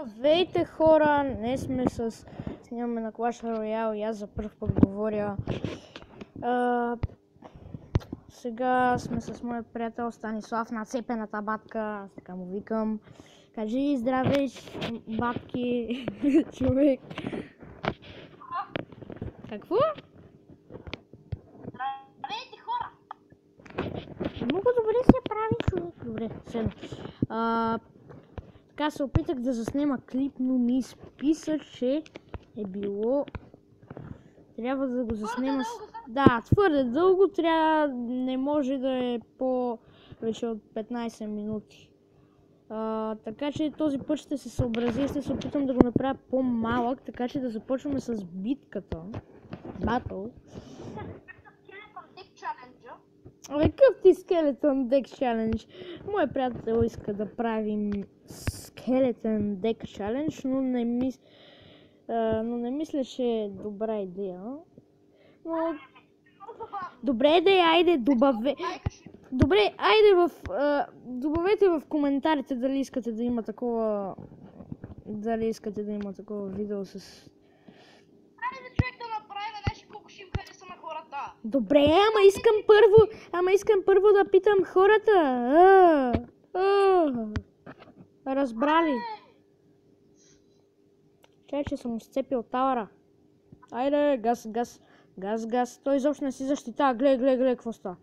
Здравейте хора, днес сме снимаме на Clash Royale и аз за първ път говоря. Сега сме с моят приятел Станислав, нацепената батка, аз така му викам. Кажи здравей, батки, човек. Какво? Здравейте хора! Много добре се прави, човек. Добре, седно. Така се опитах да заснема клип, но ми изписа, че е било... Трябва да го заснема... Да, твърде дълго, не може да е повече от 15 минути. Така че този път ще се съобразя и ще се опитам да го направя по-малък, така че да започваме с битката. Батъл. Какъв ти Skeleton Deck Challenge? Моят приятел иска да правим Skeleton Deck Challenge, но не мисля, че е добра идея. Но... Добре, айде, добре, айде добавете в коментарите дали искате да има такова... Дали искате да има такова видео с... Айде човек да направим нещо, колко ще им хареса на хората. Добре, ама искам първо да питам хората. Разбрали? Чай, че съм сцепил тауъра. Айде, газ. Той изобщо не си защитава. Гледай, какво става.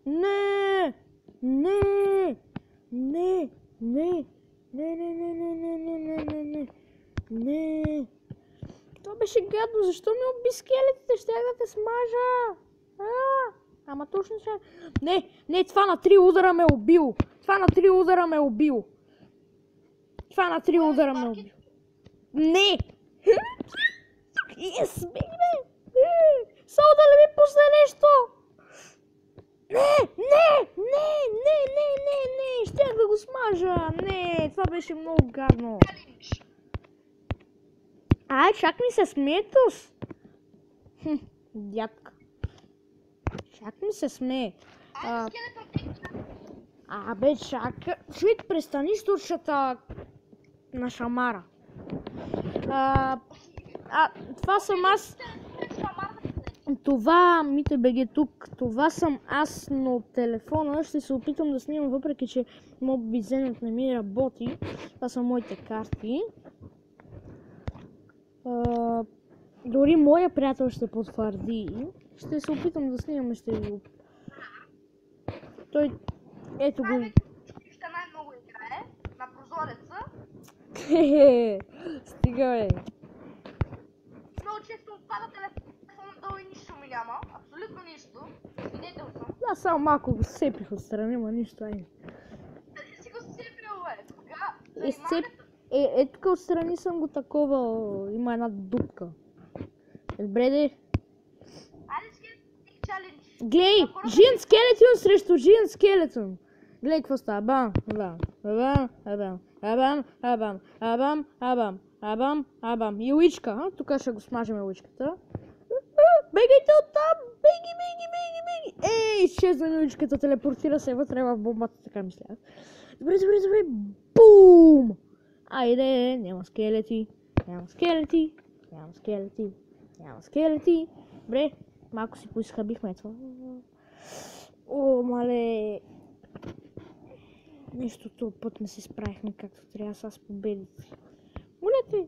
Не. Това беше гадно, защо ми уби скелетите? Щях да те смажа. Ама точно ще... Не, това на 3 удара ме убил. Това на 3 удара ме убил. Не! Yes, baby! Само да ли ми пусне нещо? Не! Щях да го смажа. Не, това беше много гадно. Чак ми се смеетос. Дядка. Чак ми се смее. Чак. Човек, престани с туршата на шамара. Това съм аз. Това, Мите БГ тук, това съм аз, но телефона ще се опитам да снимам, въпреки че мобизенът не ми работи. Това са моите карти. Дори моя приятел ще потвърди. Ще се опитам да снимам, ще го... Той... Ето го... Ще най-много играе на прозореца. Стига, бе. Много често отпада телефона долу и нищо ми няма. Абсолютно нищо. Свидетел съм. Да, само малко го сепих отстрани, ма нищо, айде. Дали си го сепил, бе? Тук отстрани съм го такова, има една дупка. Добре, де. Айде Skeleton Challenge. Глей, жиен скелетон срещу жиен скелетон. Глей, какво става? Абам. И уичка, тук ще го смажем уичката. Бегайте оттам! Беги! Изчезна ми уичката, телепортира се вътре в бомбата, така мисля. Добре. Бум! Айде, няма скелети. Добре, малко си поизхабихме това. Мале. Нещо този път не се справихме както трябва, аз победих. Моля те,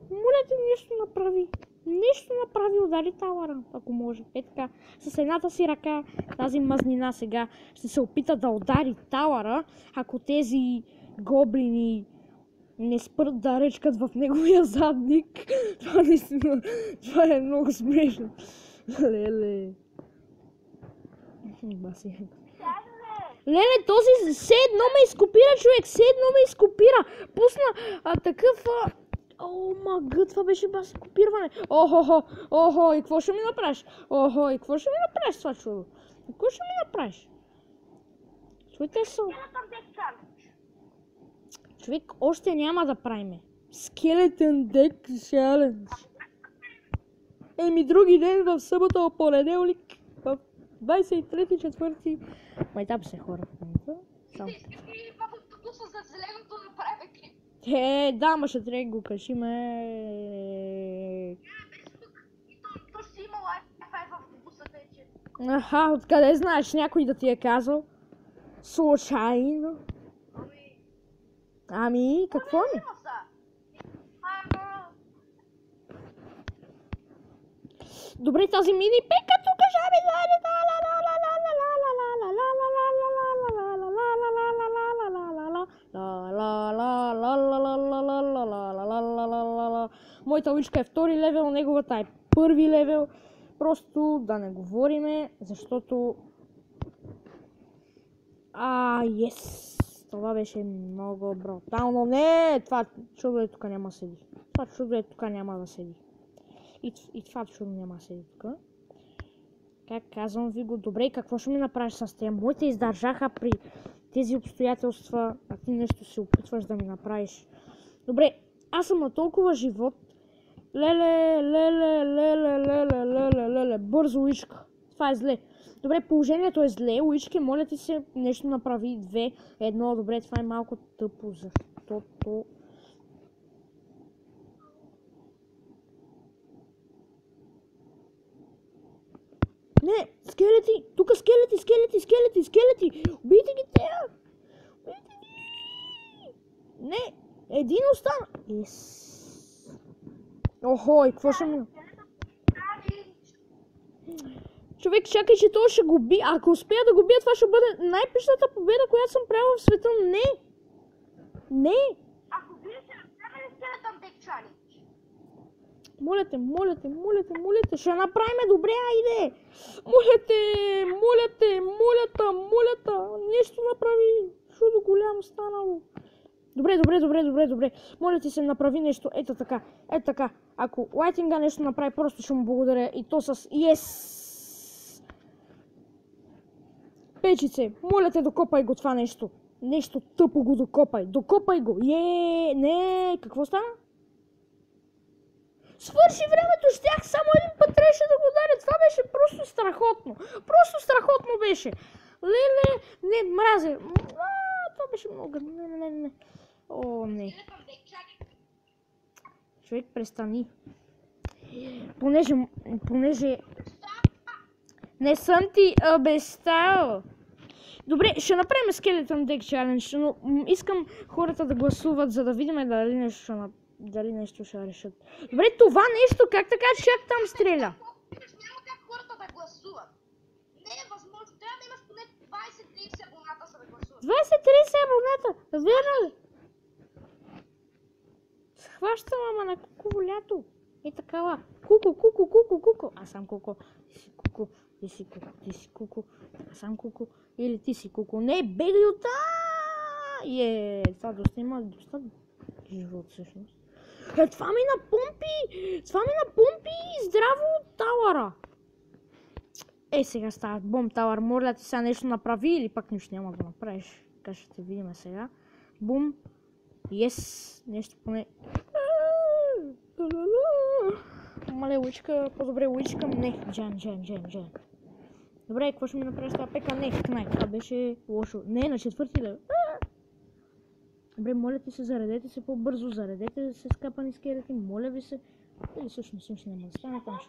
нещо направи, удари тауъра, ако може. Така, с едната си ръка, тази мазнина сега ще се опита да удари тауъра, ако тези гоблини не спрат да речкат в неговия задник. Това наистина, това е много смешно. Леле. Леле, този все едно ме изкопира, човек, Пусна такъв... Мага, това беше баси копирване. Охо, и какво ще ми направиш? Това чудо? Какво ще ми направиш? Човек, още няма да правиме. Skeleton Deck Challenge. Други ден в събота, понеделник, в 23-4. Майтап се хора в момента. Искам и в автобуса за зеленото направя клип. Да, ма ще трябва да го кашиме. То си има Wi-Fi в автобуса, тече. Аха, откъде знаеш някой да ти е казал? Случайно. Ами, какво ми? Има са. Добре, тази мини пека тук жаби Моята личка е втори левел, неговата е първи левел. Просто да не говориме, защото... Ес! Това беше много брутално. Не! Това чудо е тук няма седи. Това чудо е тук няма да седи. И това чудо няма да седи тук. Как казвам ви го, добре, какво ще ми направиш с тези? Моите издържаха при тези обстоятелства, а ти нещо се опитваш да ми направиш. Добре, аз съм на толкова живот. Леле, бързо уичка. Това е зле. Добре, положението е зле. Уички, моля ти се, нещо направи. 2, 1. Добре, това е малко тъпо, защото... Не, скелети! Тук скелети! Убийте ги тея! Убийте ги! Не, един остана! Охой, какво ще ми... Човек, чакай, че той ще го би. Ако успея да го бия, това ще бъде най-пишната победа, която съм правила в света. Не! Ако вие ще направили скелетън дек чалендж. Моля те, ще направим добре, айде! Молята! Нещо направи! Чудо голямо станало. Добре. Моля ти се, направи нещо. Ето така. Ако Лайтинга нещо направи, просто ще му благодаря. И то с yes! Печице, моля те, докопай го това нещо. Нещо тъпо го докопай го. Не, какво стана? Свърши времето, щях само един път трябваше да го ударя. Това беше просто страхотно беше. Леле, не, мразя. Това беше много. Не. О, не. Човек, престани. Понеже... Не съм ти обещал. Добре, ще направим Skeleton Deck Challenge, но искам хората да гласуват, за да видим дали нещо ще решат. Добре, това нещо, как така чак там стреля? Няма как хората да гласуват. Не е възможно, трябва да имаш поне 20-30 абоната, за да гласуват. 20-30 абоната? Верно ли? Схващам, ама на куково лято. Е такава. Куко. Аз съм куко. Ти си куко. Аз съм куко. Или ти си куко. Не, бегай оттам! Това доста има живот всъщност. Това ми напомпи здраво от тауъра. Сега става бомб тауър. Моля ти сега нещо направи или пак нищо няма да направиш. Така ще те видим сега. Бум. Нещо поне. Мале уичка, по-добре уичкам. Не, Джан. Добре, какво ще ми направиш това пека? Не, това беше лошо. Не, на четвърти лев. Добре, моля ти се, заредете се по-бързо, заредете се скапани скелети, моля ви се. Или всъщност нищо няма да стане там.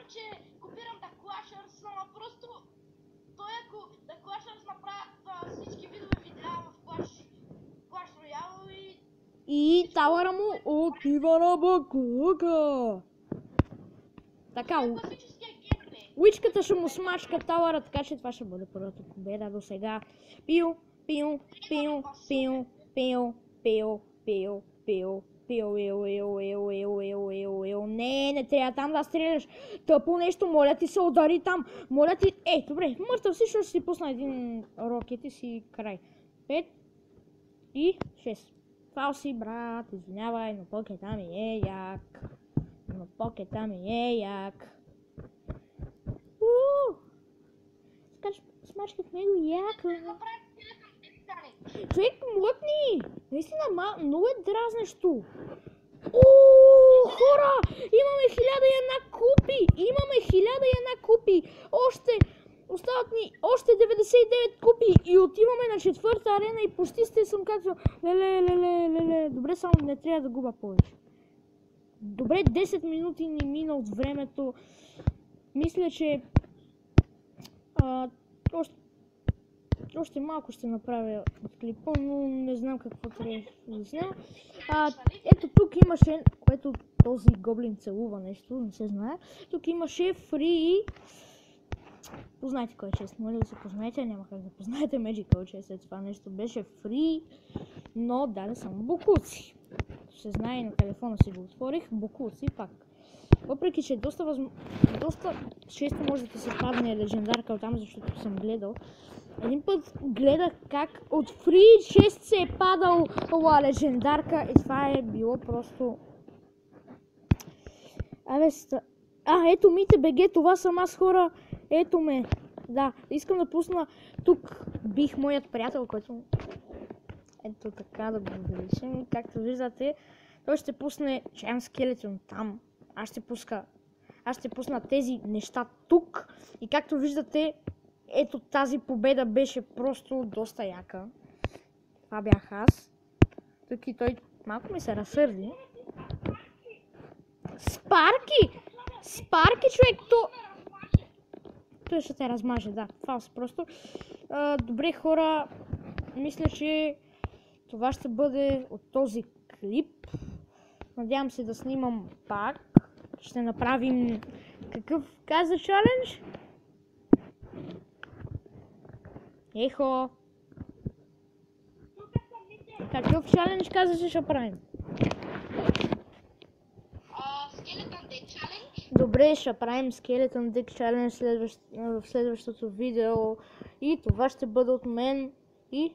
Че копирам The Clashers, но просто той ако The Clashers направят всички видове видеа в Clash Royale и тауъра му отива на бакука. Така, уичката ще му смачка тауъра, така че това ще бъде първата победа до сега. Пио. Не трябва там да стреляш. Тъпо нещо, моля ти се, удари там. Моля ти... Добре, мъртъв си, ще си пусна един рокет и си край. 5 и 6. Фалси, брат, извинявай, но покета ми е як. Скачаш смачка в него яко. Човек, млъкни! Наистина, много е дразнещо. Хора! Имаме 1001 купи! Още Остават ни още 99 купи и отиваме на четвърта арена и почти съм както леле. Добре, само не трябва да губа повече. Добре, 10 минути ни мина от времето. Мисля, че още малко ще направя от клипа, но не знам какво трябва да снимам. Ето тук имаше, което този гоблин целува нещо, не се знае. Тук имаше фри. Познайте кой е чест, моля да се познаете, няма как да познаете Magical Chest, това нещо беше фри, но даде само бокуци. Се знае, на телефона си го отворих, бокуци пак. Въпреки, че доста често може да се падне легендарка от там, защото съм гледал. Един път гледах как от фри 6 се е падал легендарка и това е било просто... Ето мите БГ, това съм аз, хора. Ето ме. Да, искам да пусна тук бих моят приятел, който... Ето така да го увеличим. Както виждате, той ще пусне Giant Skeleton там. Аз ще пусна тези неща тук. И както виждате, ето тази победа беше просто доста яка. Това бях аз. Тук и той малко ми се разсърди. Спарки! Спарки, човек, той ще те размаже, да, фалс просто. Добре, хора, мисля, че това ще бъде от този клип. Надявам се да снимам пак. Ще направим какъв каза чалендж? Ехо! Какъв чалендж каза, че ще правим? Skeleton Deck Challenge. Добре, ще правим Skeleton Deck Challenge в следващото видео. И това ще бъде от мен и